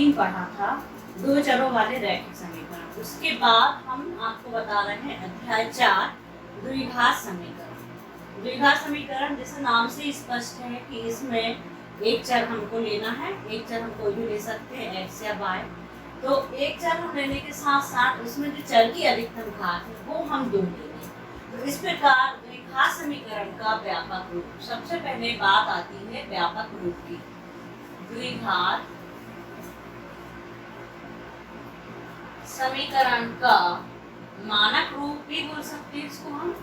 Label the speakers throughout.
Speaker 1: 3 पढ़ा था, दो चरों वाले रैखिक समीकरण। उसके बाद हम आपको बता रहे हैं अध्याय 4 द्विघात समीकरण। द्विघात समीकरण जैसे नाम से स्पष्ट है कि इसमें एक चर हमको लेना है, एक चर हम कोई भी ले सकते हैं एक्स या वाई। तो एक चर हम लेने के साथ साथ उसमें जो चर की अधिकतम घात है वो हम 2 लेंगे। तो इस प्रकार द्विघात समीकरण का व्यापक रूप, सबसे पहले बात आती है व्यापक रूप की। द्विघात समीकरण का मानक रूप भी बोल सकते हैं इसको हम,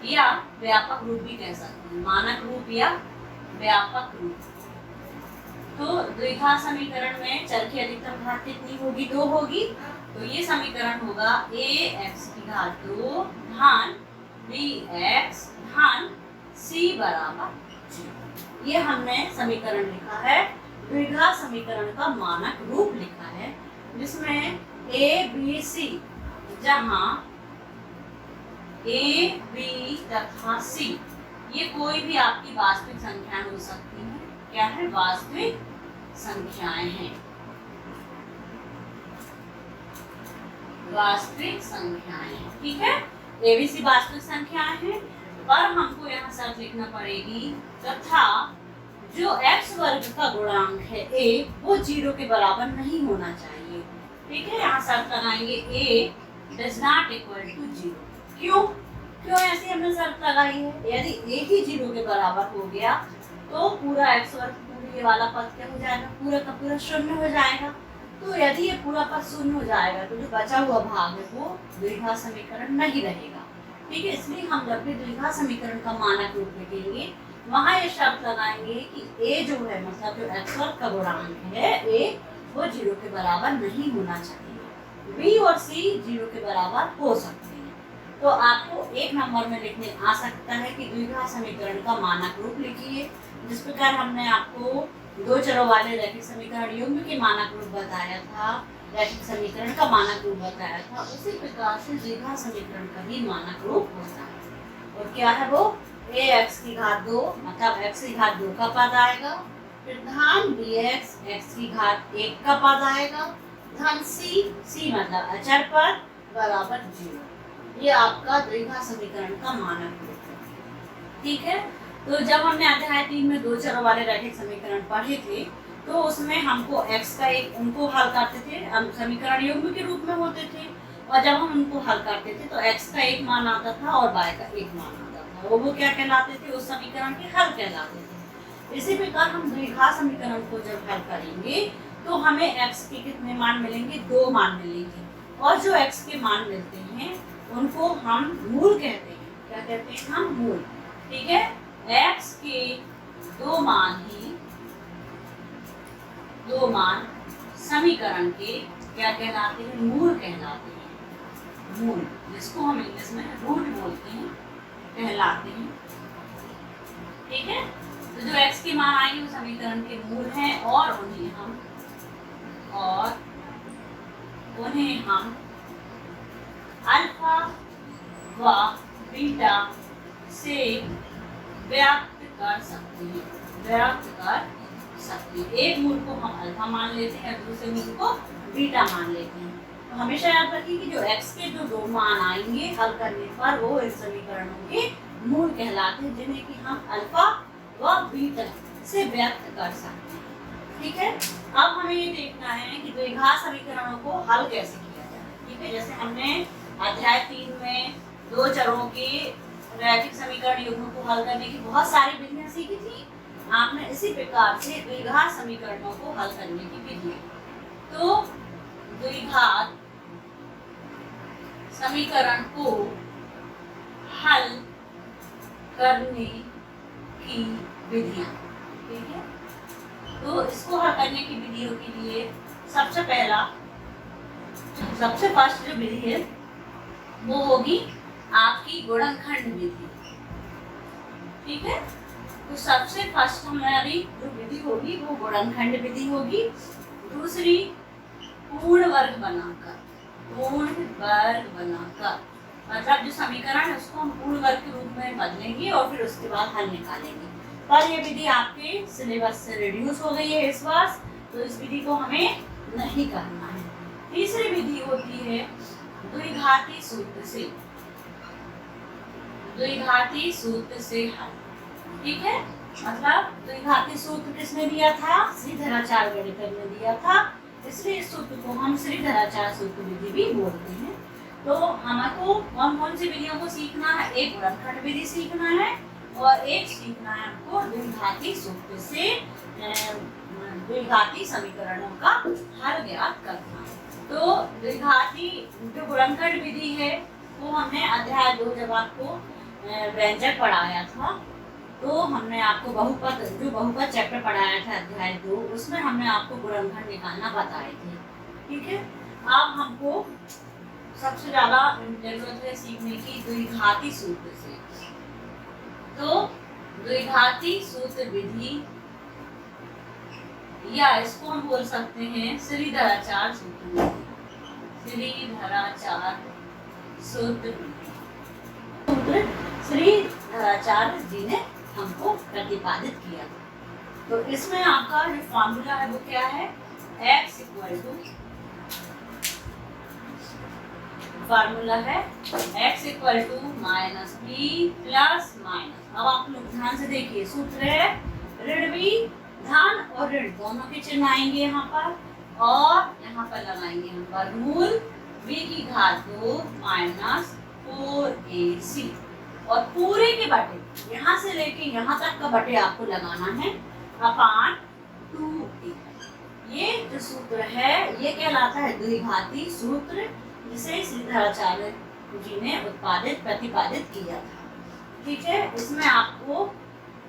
Speaker 1: या व्यापक रूप भी कह सकते हैं, मानक रूप या व्यापक रूप। तो द्विघात समीकरण में चर की अधिकतम घात कितनी होगी? 2 होगी। तो ये समीकरण होगा ax की घात 2 धन bx धन c बराबर 0। ये हमने समीकरण लिखा है, द्विघात समीकरण का मानक रूप लिखा है, जिसमें a b c, जहां a b तथा c ये कोई भी आपकी वास्तविक संख्याएं हो सकती हैं। क्या है? वास्तविक संख्याएं हैं, वास्तविक संख्याएं, ठीक है। एबीसी वास्तविक संख्याएं हैं, पर हमको यहाँ शर्त लिखना पड़ेगी तथा जो x वर्ग का गुणांक है a वो 0 के बराबर नहीं होना चाहिए, ठीक है। यहाँ शर्त लगाएंगे a does not equal to 0। क्यों ऐसे हमने शर्त लगाई है? यदि a ही 0 के बराबर हो गया तो पूरा x वर्ग, पूरा ये वाला पद क्या हो जाएगा? पूरा का पूरा शून्य हो जाएगा। तो यदि ये पूरा पद शून्य हो जाएगा तो जो बचा हुआ भाग है वो द्विघात समीकरण नहीं रहेगा, ठीक है। इसलिए हम जब भी द्विघात समीकरण का मानक रूप लिखेंगे वहां ये शर्त लगाएंगे कि a जो है, मतलब जो x वर्ग का गुणांक है a वो 0 के बराबर नहीं होना चाहिए, b और c 0 के बराबर हो सकते हैं। तो आपको एक नंबर में लिखने आ सकता है कि द्विघात समीकरण का मानक रूप लिखिए। जिस प्रकार हमने आपको दो चरों वाले रैखिक समीकरण युग्म के मानक रूप बताया था, रैखिक समीकरण का मानक रूप बताया था, उसी प्रकार से द्विघात समीकरण का भी मानक रूप होता है। और क्या है वो? ax की घात 2, मतलब x की घात 2 का पद आएगा, फिर धन bx x की घात 1 का पद आएगा, धन c मतलब अचर पद बराबर 0। ये आपका द्विघात समीकरण का मानक रूप है, ठीक है। तो जब हमने अध्याय 3 में दो चरों वाले रैखिक समीकरण पढ़े थे तो उसमें हमको x का एक, उनको हल करते थे, समीकरण युग्म के रूप में होते थे, और जब हम उनको हल करते थे तो x का एक मान आता था और y का एक मान आता था, वो क्या कहलाते थे? उस समीकरण के हल कहलाते थे। इसी प्रकार हम द्विघात समीकरण को जब हल करेंगे तो हमें x के कितने मान मिलेंगे? 2 मान मिलेंगे, और जो x के मान मिलते हैं उनको हम मूल कहते हैं। क्या कहते हैं? हम मूल, ठीक है। x के 2 मान समीकरण के क्या कहलाते हैं? मूल कहलाते हैं। मूल, जिसको हम इंग्लिश में रूट बोलते हैं, कहलाते हैं, ठीक है। तो जो x के मान आएंगे वो समीकरण के मूल हैं, और उन्हें हम अल्फा व बीटा से व्यक्त कर सकते हैं, एक मूल को हम अल्फा मान लेते हैं, दूसरे मूल को बीटा मान लेते हैं। तो हमेशा याद रखिए कि जो x के जो 2 मान आएंगे हल करने पर वो इन समीकरणों के मूल कहलाते हैं, जिन्हें कि हम अल्फा व बीटा से व्यक्त कर सकते हैं, ठीक है। अब हमें ये देखना है कि द्विघात समीकरणों को हल कैसे किया जाए, ठीक है। जैसे हमने अध्याय 3 में दो चरों के रैखिक समीकरण युग्म को हल करने की बहुत सारी विधियां सीखी थी आपने, इसी प्रकार से द्विघात समीकरणों को हल करने की विधि। तो द्विघात समीकरण को हल करने की विधियां, ठीक है। तो इसको हल करने की विधियों के लिए सबसे फर्स्ट जो विधि है वो होगी आपकी गुणनखंड विधि, ठीक है। तो सबसे फर्स्ट हमारी जो विधि होगी वो गुणनखंड विधि होगी। दूसरी पूर्ण वर्ग बनाकर, मतलब जो समीकरण है उसको हम पूर्ण वर्ग के रूप में बदलेंगे और फिर उसके बाद हल निकालेंगे। पर ये विधि आपके सिलेबस से रिड्यूस हो गई है इस बार, तो इस विधि को हमें नहीं करना है। तीसरी विधि होती है द्विघाती सूत्र से, द्विघाती सूत्र से हल। ठीक है, मतलब द्विघाती सूत्र किसने दिया था? श्रीधराचार्य गणितज्ञ ने दिया था, इसलिए इस सूत्र को हम श्रीधराचार्य सूत्र विधि भी बोलते हैं। तो हमको कौन कौन सी विधियों को सीखना है? एक गुणनखंड विधि सीखना है और एक सीखना है हमको द्विघाती सूत्र से द्विघाती समीकरणों का हल ज्ञात करना। तो द्विघाती जो गुणनखंड विधि है वो हमने अध्याय 2 जब आपको व्यंजक पढ़ाया था, तो हमने आपको बहुपद, जो बहुपद चैप्टर पढ़ाया था अध्याय 2, उसमें हमने आपको गुणनखंड निकालना बताए थे। ठीक है, अब हमको सबसे ज्यादा जरूरत है सीखने की द्विघाती सूत्र से। तो द्विघाती सूत्र विधि, या इसको हम बोल सकते हैं श्रीधराचार्य सूत्र विधि, श्रीधराचार्य सूत्र विधि। सूत्र श्रीधराचार्य जी ने हमको प्रतिपादित किया। तो इसमें आपका जो फॉर्मूला है वो क्या है? x इक्वल टू, फॉर्मूला है x equal to minus b plus minus. अब आप लोग ध्यान से देखिए, सूत्र है ऋण धन और ऋण दोनों के चिन्ह आएंगे यहाँ पर, और यहाँ पर लगाएंगे हम वर्गमूल v की घात 2 माइनस 4ac, और पूरे के बटे यहाँ से लेके यहाँ तक का बटे आपको लगाना है अपान 2a। ये जो सूत्र है ये कहलाता है द्विघाती सूत्र, जिसे श्रीधराचार्य जी ने प्रतिपादित किया था। ठीक है, इसमें आपको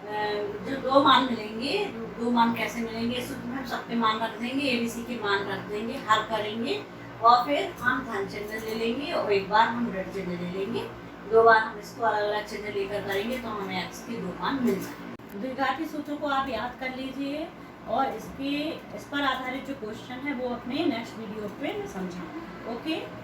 Speaker 1: जो 2 मान मिलेंगे, 2 मान कैसे मिलेंगे? सूत्र में हम सबके मान रख देंगे, एबीसी के मान रख देंगे, हल करेंगे और फिर हम धन चिन्ह ले लेंगे और एक बार हम ऋण चिन्ह ले लेंगे। 2 बार हम इसको अलग अलग चिन्ह लेकर करेंगे तो हमें x के 2 मान मिल जाएंगे। द्विघाती सूत्र को आप याद कर लीजिए और इस पर आधारित जो क्वेश्चन है वो अपने नेक्स्ट वीडियो पे समझाएंगे। ओके।